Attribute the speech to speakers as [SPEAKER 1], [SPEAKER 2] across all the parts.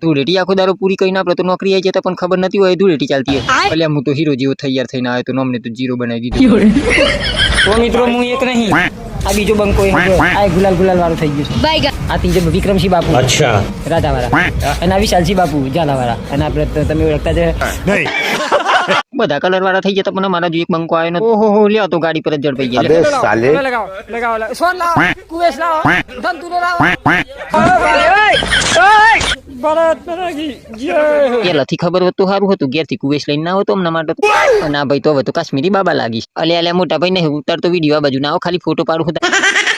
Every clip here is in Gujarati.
[SPEAKER 1] ધૂળેટી આખો દારો પૂરી કરીને આપણે તો નોકરી આવી જતા પણ ખબર નથી હોય ધૂળેટી ચાલતી હોય એટલે હું તો હીરો જેવો તૈયાર થઈને આવ્યો તો અમને તો જીરો બનાવી દીધું તો મિત્રો હું એક નહીં આ બીજો બંકો આ ગુલાલ વાળો થઈ ગયો છે આ ત્રીજો વિક્રમસિંહ બાપુ અચ્છા રાધાવાળા અને આ વિશાલસિંહ બાપુ ઝાલાવાળા અને આપણે તમે ઓળખતા છે બધા કલર વાળા થઈ જતા પણ મારા જો એક બંકો આવ્યો ને ઓહો લ્યો તો ગાડી પર જ ઝડપાઈ ગયા
[SPEAKER 2] અબે સાલે
[SPEAKER 1] લગાવો સોન લાવો કુવેસ લાવો ધંતુરો લાવો પેલાથી ખબર હતું સારું હતું ઘેર થી કુવેસ લઈને ના આવતો અમને માટે અને આ ભાઈ તો હવે તો કાશ્મીરી બાબા લાગીશ અલે મોટા ભાઈ નહીં ઉતારતો વિડીયો આ બાજુ ના આવો ખાલી ફોટો પાડું હતા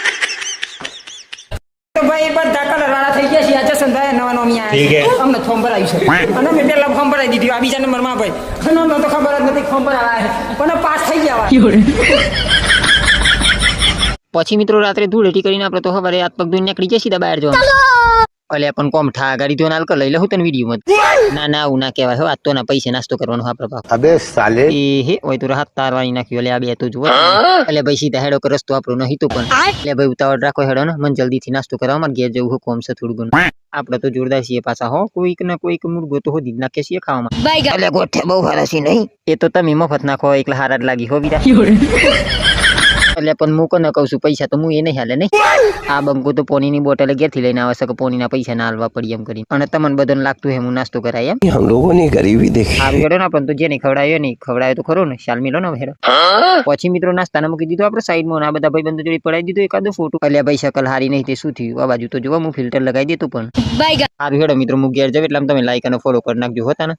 [SPEAKER 1] ભાઈ બધા કલર વાળા થઈ ગયા છે આ જસનભાઈ નવા નોમી આયા અમને ફોર્મ ભરાયું છે અને મેં પેલા ફોર્મ ભરાઈ દીધું આ બીજા નંબરમાં ભાઈ અમને તો ખબર જ નથી ફોર્મ ભરાયા પણ પાસ થઈ ગયા પછી મિત્રો રાત્રે ધૂળેટી કરીને આપણે તો સવારે હાથ પગ ધોઈને નીકળી જઈએ સીધા બહાર જવાનું અલે પણ કોમ ઠા ગાડી તો નાલ કર લઈ લઉં તને વિડીયો માં ના આવું ના કહેવાય હો આ તો ના પૈસે નાસ્તો કરવાનો આપડે બાપ
[SPEAKER 2] અબે સાલે
[SPEAKER 1] એ હે ઓય તો હાથ તારવાની નાખ્યો એટલે આ બે તો જુઓ એટલે ભાઈ સીધા હેડો રસ્તો આપણો નહીં તો પણ એટલે ભાઈ ઉતાવળ રાખો હેડો ને મને જલ્દી થી નાસ્તો કરવા માર ઘેર જવું કોમ છે થોડું ઘણું આપણે તો જોરદાર છીએ પાછા હો કોઈક ને કોઈક મુર્ગો તો હોદી નાખે છીએ ખાવામાં એટલે ગોઠે બહુ સારા છે નહીં એ તો તમે મફત નાખો એટલે હારા જ લાગી હો વીરા એટલે પણ હું કોને કહું છું પૈસા તો હું એ નહીં હાલે નહીં આ બંકો તો પોનીની બોટલે ઘેરથી લઈને આવે છે કે પોનીના પૈસા ના હાલવા પડી એમ કરી અને તમને બધાને લાગતું હે હું નાસ્તો કરાય એમ
[SPEAKER 2] हम लोगों ने गरीबी देखी
[SPEAKER 1] આ હેડો ને પણ તો જેને ખવડાયો નહીં ખવડાયો તો ખરો ને શાલ મિલો ને હેડો પછી મિત્રો નાસ્તાના મૂકી દીધો આપણે સાઈડમાં આ બધા ભાઈબંધો જોડે પડાવી દીધો એકાદો ફોટો એટલે ભાઈ શકલ હારી નહીં તે શું થયું આ બાજુ તો જોવા હું ફિલ્ટર લગાવી દેતું પણ આ હેડો મિત્રો હું ઘેર જાવ એટલે તમે લાઈક અને ફોલો કરી નાખજો હોતા ને